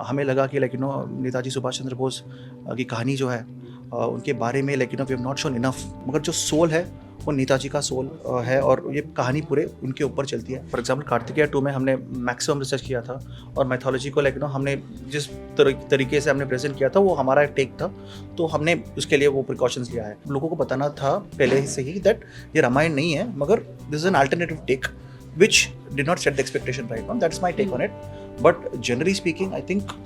हमें लगा कि नेताजी सुभाष चंद्र बोस की कहानी जो है उनके बारे में we have not shown enough, मगर जो सोल है वो नेताजी का सोल है और ये कहानी पूरे उनके ऊपर चलती है। फॉर एग्जांपल कार्तिकेय 2 में हमने मैक्सिमम रिसर्च किया था और मैथोलॉजी को हमने जिस तरीके से हमने प्रेजेंट किया था वो हमारा टेक था, तो हमने उसके लिए वो प्रिकॉशंस लिया है। लोगों को बताना था पहले से ही दैट ये रामायण नहीं है, मगर this is an alternative take which did not set the expectation right now. That's my take on it. But generally speaking, I think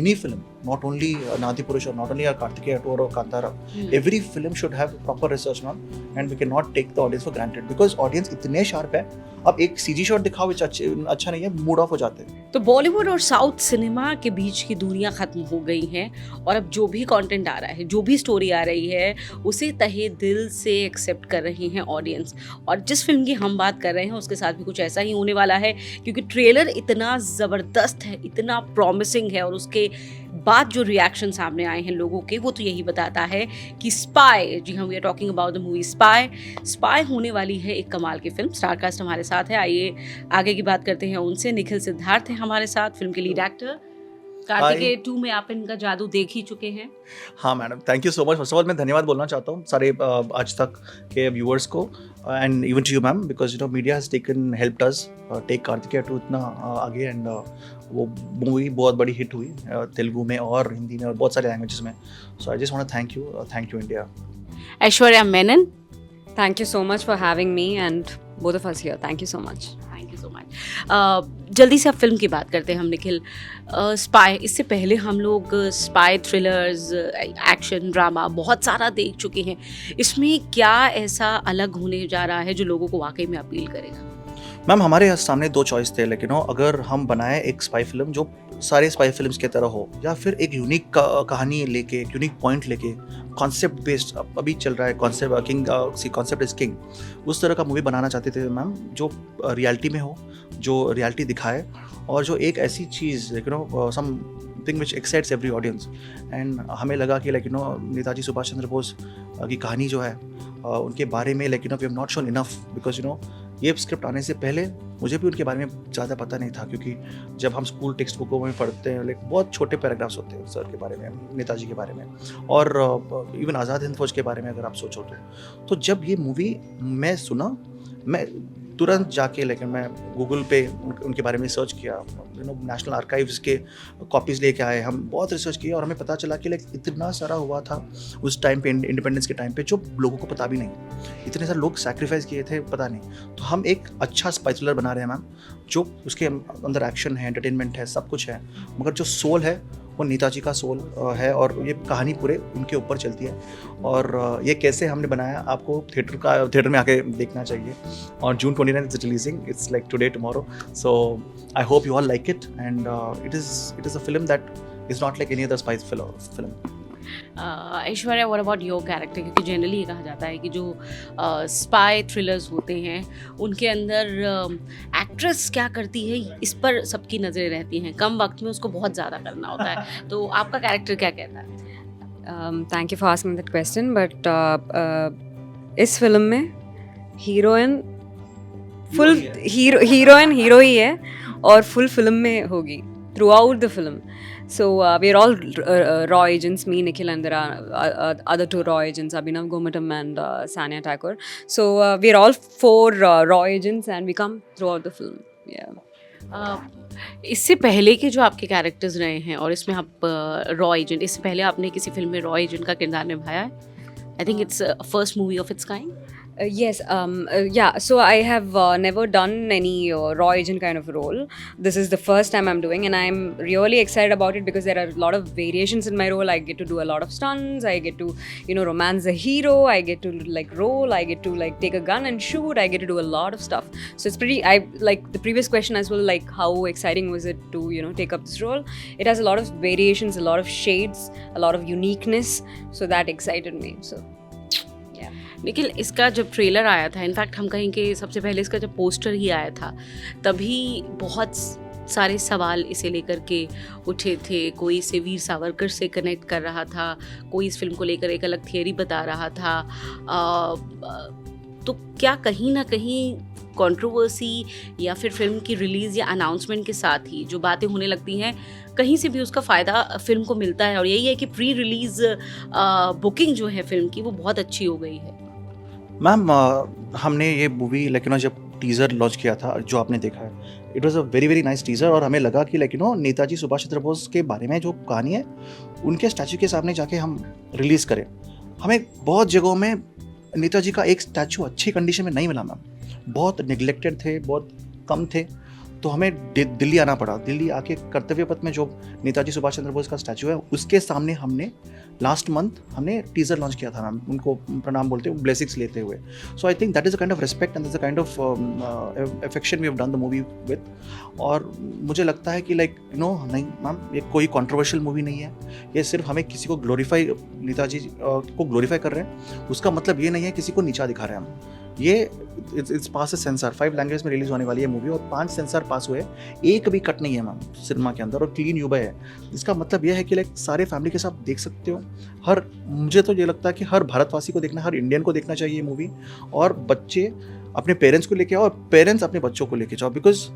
any film, not only Nadipurush or not only Kartikeya 2 or Kantara, every film should have proper research on, and we cannot take the audience for granted because audience इतने sharp है, अब एक CG shot दिखाओ which अच्छा नहीं है, mood off हो जाते हैं। तो बॉलीवुड और साउथ सिनेमा के बीच की दूरियां खत्म हो गई हैं और अब जो भी कंटेंट आ रहा है, जो भी स्टोरी आ रही है, उसे तहे दिल से एक्सेप्ट कर रही हैं ऑडियंस। और जिस फिल्म की हम बात कर रहे हैं उसके साथ भी कुछ ऐसा ही होने वाला है, क्योंकि ट्रेलर इतना ज़बरदस्त है, इतना प्रॉमिसिंग है और उसके बाद जो रिएक्शन सामने आए हैं लोगों के, वो तो यही बताता है कि स्पाई, जी हाँ, we are talking about the movie spy होने वाली है एक कमाल की फिल्म। स्टारकास्ट हमारे साथ है, आइए आगे की बात करते हैं उनसे। निखिल सिद्धार्थ हैं हमारे साथ, फिल्म के लीड एक्टर। कार्तिकेय 2 में आप इनका जादू देख ही चुके हैं। हाँ madam, thank you so much. First of all मैं धन्यवाद बोलना चाहता हूँ सारे आज तक के व्यूअर्स को and even to you ma'am, because media has taken helped us take Kartikeya 2 इतना आगे, एंड वो मूवी बहुत बड़ी हिट हुई तेलुगु में और हिंदी में और बहुत सारे लैंग्वेजेस में। So I just want to thank you India. Aishwarya Menon, Thank you so much for having me and both of us here. Thank you so much. Thank you so much. जल्दी से अब फिल्म की बात करते हैं हम निखिल। स्पाई, इससे पहले हम लोग स्पाई थ्रिलर्स, एक्शन ड्रामा बहुत सारा देख चुके हैं। इसमें क्या ऐसा अलग होने जा रहा है जो लोगों को वाकई में अपील करेगा? मैम हमारे सामने 2 चॉइस थे, लेकिन अगर हम बनाए एक स्पाई फिल्म जो सारे स्पाई फिल्म्स की तरह हो, या फिर एक यूनिक कहानी लेके, एक यूनिक पॉइंट लेके, कॉन्सेप्ट बेस्ड, अभी चल रहा है concept king, concept is king, उस तरह का मूवी बनाना चाहते थे मैम, जो रियलिटी में हो, जो रियलिटी दिखाए और जो एक ऐसी चीज़ something which excites every audience. And हमें लगा कि नेताजी सुभाष चंद्र बोस की कहानी जो है उनके बारे में we have not shown enough, because ये स्क्रिप्ट आने से पहले मुझे भी उनके बारे में ज़्यादा पता नहीं था, क्योंकि जब हम स्कूल टेक्स्ट बुकों में पढ़ते हैं बहुत छोटे पैराग्राफ्स होते हैं सर के बारे में, नेताजी के बारे में, और इवन आज़ाद हिंद फौज के बारे में अगर आप सोचो तो जब ये मूवी मैं सुना, मैं तुरंत जाके मैं गूगल पे उनके बारे में सर्च किया, नेशनल आर्काइव्स के कॉपीज़ लेके आए, हम बहुत रिसर्च किया और हमें पता चला कि इतना सारा हुआ था उस टाइम पे, इंडिपेंडेंस के टाइम पे, जो लोगों को पता भी नहीं, इतने सारे लोग सैक्रिफाइस किए थे पता नहीं। तो हम एक अच्छा स्पाई थ्रिलर बना रहे हैं मैम, जो उसके अंदर एक्शन है, एंटरटेनमेंट है, सब कुछ है, मगर जो सोल है वो नेताजी का सोल है और ये कहानी पूरे उनके ऊपर चलती है। और ये कैसे हमने बनाया, आपको थिएटर में आके देखना चाहिए। और जून 29 is releasing, it's like today tomorrow, so I hope you all like it, and it is a film that is not like any other spy film. Aishwarya, what about your character? क्योंकि generally ये कहा जाता है कि जो spy thrillers होते हैं उनके अंदर एक्ट्रेस क्या करती है इस पर सबकी नज़रें रहती हैं, कम वक्त में उसको बहुत ज़्यादा करना होता है, तो आपका कैरेक्टर क्या कहता है? Thank you for asking that question, but इस फिल्म में हीरोइन फुल हीरोइन हीरो ही है और फुल फिल्म में होगी through out the film. So we are all raw agents, me, Nikhil, and there are other 2 raw agents, Abhinav Gomatam and Sanya Thakur. So we are all 4 raw agents and we come throughout the film. Yeah. इससे पहले के जो आपके characters रहे हैं और इसमें आप रॉ एजेंट, इससे पहले आपने किसी फिल्म में रॉ एजेंट का किरदार निभाया है? I think it's first movie of its kind. Yes, yeah. So I have never done any raw agent kind of role. This is the first time I'm doing, and I'm really excited about it because there are a lot of variations in my role. I get to do a lot of stunts. I get to, romance the hero. I get to roll. I get to take a gun and shoot. I get to do a lot of stuff. So it's pretty. I like the previous question as well. Like, how exciting was it to take up this role? It has a lot of variations, a lot of shades, a lot of uniqueness. So that excited me. So. Nikhil, इसका जब trailer आया था, in fact हम कहें कि सबसे पहले इसका जब पोस्टर ही आया था, तभी बहुत सारे सवाल इसे लेकर के उठे थे। कोई इसे वीर सावरकर से कनेक्ट कर रहा था, कोई इस फिल्म को लेकर एक अलग थियरी बता रहा था। तो क्या कहीं ना कहीं कंट्रोवर्सी या फिर फिल्म की रिलीज़ या अनाउंसमेंट के साथ ही जो बातें होने लगती हैं, कहीं से भी उसका फ़ायदा फिल्म को मिलता है, और यही है कि प्री रिलीज़ बुकिंग जो है फिल्म की वो बहुत अच्छी हो गई है। मैम हमने ये मूवी जब टीज़र लॉन्च किया था जो आपने देखा है, it was a very very nice teaser, और हमें लगा कि नेताजी सुभाष चंद्र बोस के बारे में जो कहानी है उनके स्टैचू के सामने जाके हम रिलीज़ करें। हमें बहुत जगहों में नेताजी का एक स्टैचू अच्छी कंडीशन में नहीं मिला मैम, बहुत निगलेक्टेड थे, बहुत कम थे, तो हमें दिल्ली आना पड़ा। दिल्ली आके कर्तव्य पथ में जो नेताजी सुभाष चंद्र बोस का स्टैचू है उसके सामने हमने लास्ट मंथ हमने टीज़र लॉन्च किया था मैम, उनको प्रणाम बोलते हुए, ब्लेसिंग्स लेते हुए। So I think that is a kind of respect and that's a kind of affection we have done the movie with. और मुझे लगता है कि नहीं मैम, ये कोई कंट्रोवर्शियल मूवी नहीं है, ये सिर्फ हमें किसी को ग्लोरीफाई, नेताजी को ग्लोरीफाई कर रहे हैं। उसका मतलब ये नहीं है किसी को नीचा दिखा रहे हैं हम। ये इट्स पास सेंसर, 5 लैंग्वेज में रिलीज होने वाली है मूवी, और 5 सेंसर पास हुए, एक भी कट नहीं है मैम सिनेमा के अंदर, और क्लीन यूबा है। इसका मतलब यह है कि सारे फैमिली के साथ देख सकते हो। मुझे तो ये लगता है कि हर भारतवासी को देखना, हर इंडियन को देखना चाहिए ये मूवी, और बच्चे अपने पेरेंट्स को लेके आओ और पेरेंट्स अपने बच्चों को लेके जाओ, बिकॉज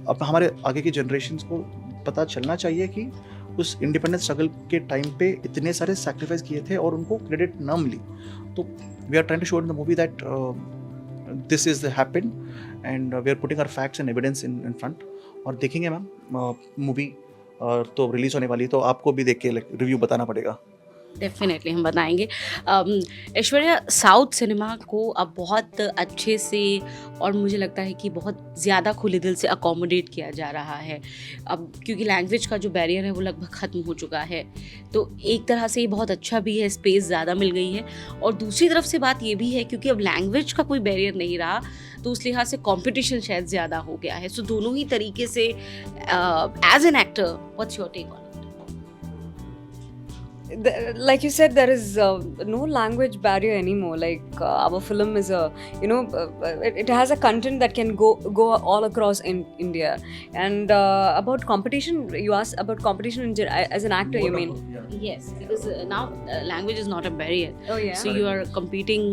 अब हमारे आगे की जनरेशन को पता चलना चाहिए कि उस इंडिपेंडेंस स्ट्रगल के टाइम पे इतने सारे सैक्रिफाइस किए थे और उनको क्रेडिट न मिली। तो we are trying to show in the movie that this is happened, and we are putting our facts and evidence in front। और देखेंगे मैम मूवी तो रिलीज होने वाली है, तो आपको भी देख के रिव्यू बताना पड़ेगा। डेफिनेटली हम बताएंगे। ऐश्वर्या, साउथ सिनेमा को अब बहुत अच्छे से और मुझे लगता है कि बहुत ज़्यादा खुले दिल से अकोमोडेट किया जा रहा है अब, क्योंकि लैंग्वेज का जो बैरियर है वो लगभग ख़त्म हो चुका है। तो एक तरह से ये बहुत अच्छा भी है, स्पेस ज़्यादा मिल गई है, और दूसरी तरफ से बात ये भी है क्योंकि अब लैंग्वेज का कोई बैरियर नहीं रहा, तो उस लिहाज से कंपटीशन शायद ज़्यादा हो गया है। सो दोनों ही तरीके से as an actor, what's your take on? Like you said, there is no language barrier anymore. Like our film is it has a content that can go all across in India. And about competition, you asked about competition as an actor, you mean? Yes, because now language is not a barrier. Oh yeah. So you are competing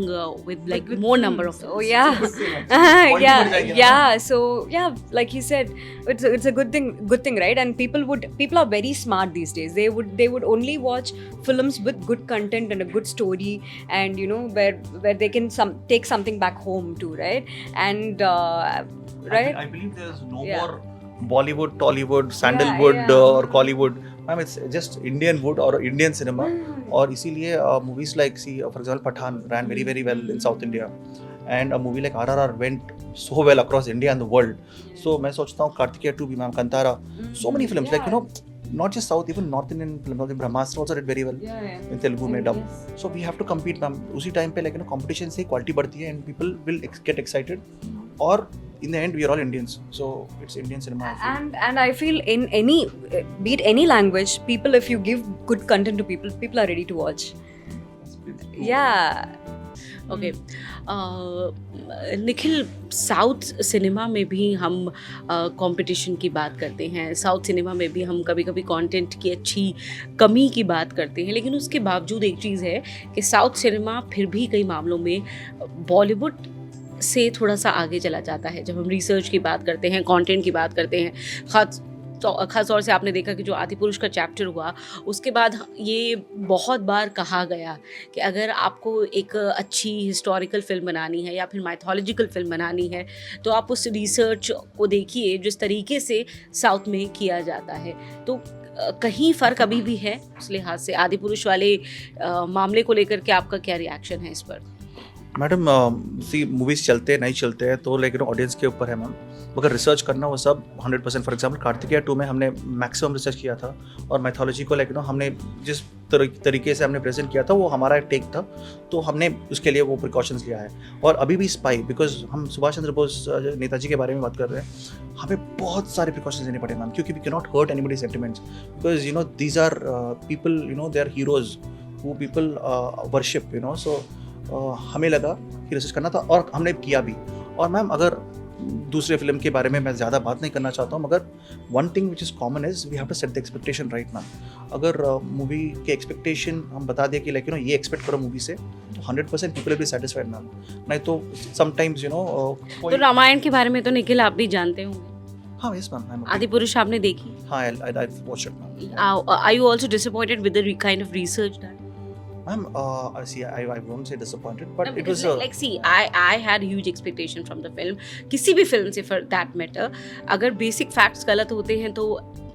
with like more number of films. Oh yeah. Yeah. So yeah, like he said, it's a good thing, right? And people are very smart these days. They would only watch films with good content and a good story, and where they can take something back home too, right? And right, I believe there's no Yeah. more Bollywood, Tollywood, Sandalwood or Collywood. I mean, it's just Indian wood or Indian cinema. और इसीलिए movies like, see, for example, Pathan ran very very well in South India, and a movie like RRR went so well across India and the world. So मैं सोचता हूँ कार्तिकेय 2 भी ma'am, Kantara, so many films like not just South, even North Indian films, like Brahmastra also did very well in Telugu में dub. So we have to compete ma'am, उसी time पे competition से quality बढ़ती है and people will get excited, और in the end we are all Indians, so it's Indian cinema, I feel. and I feel in any, be it any language, people, if you give good content to people are ready to watch. Yeah. Okay, Nikhil, south cinema में भी हम competition की बात करते हैं, south cinema में भी हम कभी कभी कंटेंट की अच्छी कमी की बात करते हैं, लेकिन उसके बावजूद एक चीज़ है कि साउथ सिनेमा फिर भी कई मामलों में बॉलीवुड से थोड़ा सा आगे चला जाता है। जब हम रिसर्च की बात करते हैं, कंटेंट की बात करते हैं, ख़ास तौर से आपने देखा कि जो आदिपुरुष का चैप्टर हुआ, उसके बाद ये बहुत बार कहा गया कि अगर आपको एक अच्छी हिस्टोरिकल फिल्म बनानी है या फिर माइथोलॉजिकल फिल्म बनानी है, तो आप उस रिसर्च को देखिए जिस तरीके से साउथ में किया जाता है। तो कहीं फ़र्क अभी भी है उस लिहाज से आदिपुरुष वाले मामले को लेकर के आपका क्या रिएक्शन है इस पर? मैडम, सी, मूवीज़ चलते हैं नहीं चलते हैं तो ऑडियंस के ऊपर है मैम, मगर रिसर्च करना वो सब 100%। फॉर एग्जांपल कार्तिकेय 2 में हमने मैक्सिमम रिसर्च किया था, और मैथोलॉजी को हमने जिस तरीके से हमने प्रेजेंट किया था वो हमारा टेक था, तो हमने उसके लिए वो प्रिकॉशंस लिया है। और अभी भी स्पाई, बिकॉज हम सुभाष चंद्र बोस नेताजी के बारे में बात कर रहे हैं, हमें बहुत सारे प्रिकॉशंस लेने पड़े मैम, क्योंकि we can not hurt anybody sentiments, because these are people, they are heroes who people worship, so हमें लगा कि रिसर्च करना था और हमने किया भी। और मैम, अगर दूसरे फिल्म के बारे में मैं ज़्यादा बात नहीं करना चाहता हूँ, मगर one thing which is common is we have to set the expectation right ma'am. अगर मूवी के एक्सपेक्टेशन हम बता दें कि ये एक्सपेक्ट करो मूवी से, तो 100% people will be satisfied ma'am. नहीं तो sometimes तो रामायण के बारे में तो निखिल आप भी जानते होंगे. हाँ yes मैम. आदि पुरुष आपने देखी? हाँ I've watched it ma'am. Are you also disappointed with the kind of research done? Ma'am, see, I won't say disappointed, but No, it because was like see, I had huge expectation from the film. किसी भी film से for that matter, अगर basic facts गलत होते हैं तो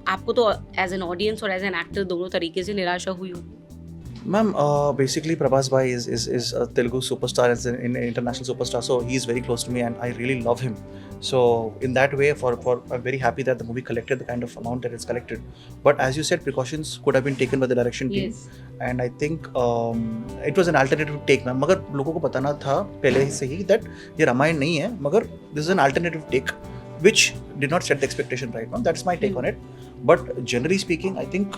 आपको तो as an audience और as an actor दोनों तरीके से निराशा हुई होगी. Ma'am, basically Prabhas Bhai is a Telugu superstar, is an international superstar, so he is very close to me and I really love him. So in that way, I'm very happy that the movie collected the kind of amount that it's collected. But as you said, precautions could have been taken by the direction team. Yes. And I think it was an alternative take, ma'am. मगर लोगों को बताना था पहले से ही that ये रामायण नहीं है, मगर this is an alternative take which did not set the expectation right, ma'am. That's my take on it. But generally speaking, I think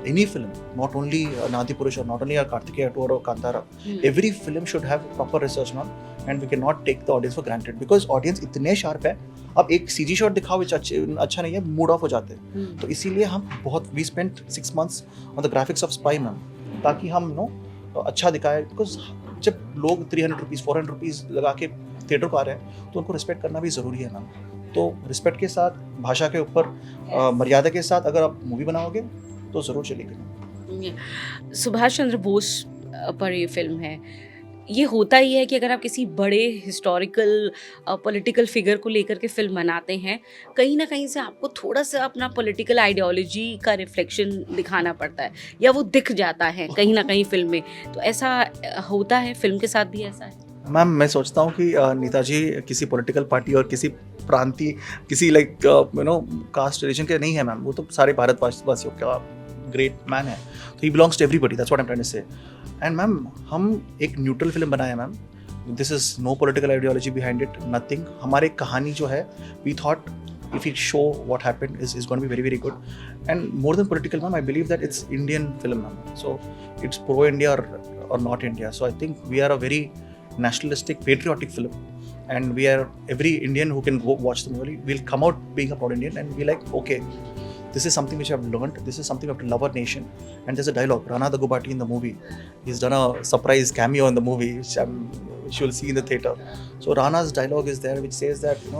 any film, not only Nadi Purush or not only Kartikeya 2 or Kantara, every film should have proper research, ma'am. And we cannot take the audience for granted because audience इतने sharp है. अब एक CG shot दिखाओ which अच्छा नहीं है, mood off हो जाते हैं. तो इसीलिए हम बहुत we spent 6 months on the graphics of Spy, ma'am, ताकि हम अच्छा दिखाए. Because जब लोग 300 रुपीज़ 400 रुपीज़ लगा के थिएटर को आ रहे हैं तो उनको रिस्पेक्ट करना भी ज़रूरी है, मैम. तो रिस्पेक्ट के साथ, भाषा के ऊपर, मर्यादा के साथ अगर आप मूवी बनाओगे तो ज़रूर चलेगी. सुभाष चंद्र बोस पर ये फिल्म है. ये होता ही है कि अगर आप किसी बड़े हिस्टोरिकल पॉलिटिकल फिगर को लेकर के फिल्म बनाते हैं, कहीं ना कहीं से आपको थोड़ा सा अपना पॉलिटिकल आइडियोलॉजी का रिफ्लेक्शन दिखाना पड़ता है या वो दिख जाता है कहीं ना कहीं फिल्म में. तो ऐसा होता है, फिल्म के साथ भी ऐसा है. मैम, मैं सोचता हूँ कि नेताजी किसी पॉलिटिकल पार्टी और किसी प्रांतीय, किसी लाइक कास्ट रिलीजन के नहीं है, मैम. वो तो सारे भारतवासियों का ग्रेट मैन है. तो he belongs to everybody, that's what I am trying to say. And ma'am, हम एक न्यूट्रल फिल्म बनाए हैं, ma'am. This is no political ideology behind it, nothing. हमारी कहानी जो है, we thought if we show what happened is going to be very, very good. And more than political, ma'am, I believe that it's Indian film, ma'am. So it's pro-India or not India. So I think we are a very nationalistic, patriotic film. And we are, every Indian who can go watch the movie will come out being a proud Indian and be like, okay, this is something which I've learned. This is something we have to love our nation. And there's a dialogue. Rana Daggubati in the movie, he's done a surprise cameo in the movie, which you'll see in the theater. So Rana's dialogue is there, which says that,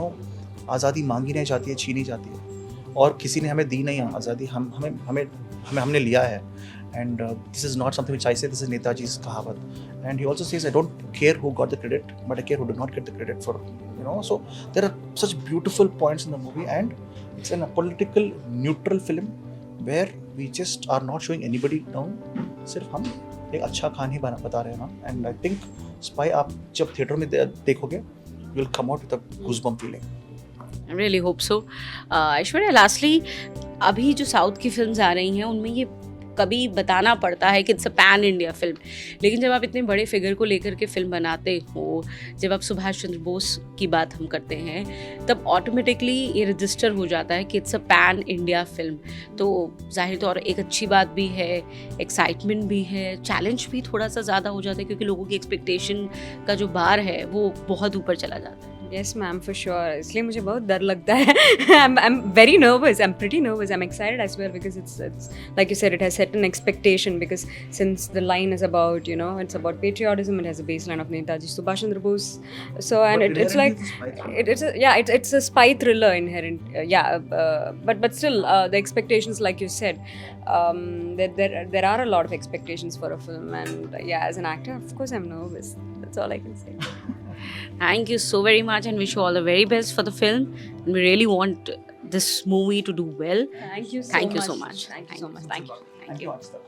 आज़ादी मांगी नहीं जाती है, छीनी जाती है. और किसी ने हमें दी नहीं आज़ादी, हमने लिया है. And this is not something which I say, this is Netaji's kahavat. And he also says, I don't care who got the credit, but I care who did not get the credit for, So there are such beautiful points in the movie, and it's a political neutral film where we just are not showing anybody down. सिर्फ हम एक अच्छा कहानी बता रहे हैं, ना. And I think Spy आप जब थिएटर में देखोगे, you will come out with a goosebump feeling. I really hope so. Aishwarya, lastly, अभी जो साउथ की फिल्म्स आ रही हैं उनमें ये कभी बताना पड़ता है कि it's a pan India film, लेकिन जब आप इतने बड़े फिगर को लेकर के फिल्म बनाते हो, जब आप सुभाष चंद्र बोस की बात हम करते हैं, तब ऑटोमेटिकली ये रजिस्टर हो जाता है कि it's a pan India film. तो जाहिर तौर एक अच्छी बात भी है, एक्साइटमेंट भी है, चैलेंज भी थोड़ा सा ज़्यादा हो जाता है क्योंकि लोगों की एक्सपेक्टेशन का जो बार है वो बहुत ऊपर चला जाता है. Yes, ma'am, for sure. इसलिए मुझे बहुत डर लगता है. I'm very nervous. I'm pretty nervous. I'm excited as well because it's like you said, it has set an expectation because since the line is about, it's about patriotism, it has a baseline of Netaji Subhash Chandra Bose. So and it's like it's a spy thriller inherent. But still the expectations, like you said, there are a lot of expectations for a film, and as an actor, of course, I'm nervous. That's all I can say. Thank you so very much and wish you all the very best for the film. And we really want this movie to do well. Thank you so much. Thank you so much. Thank you. Thank you, Akshay.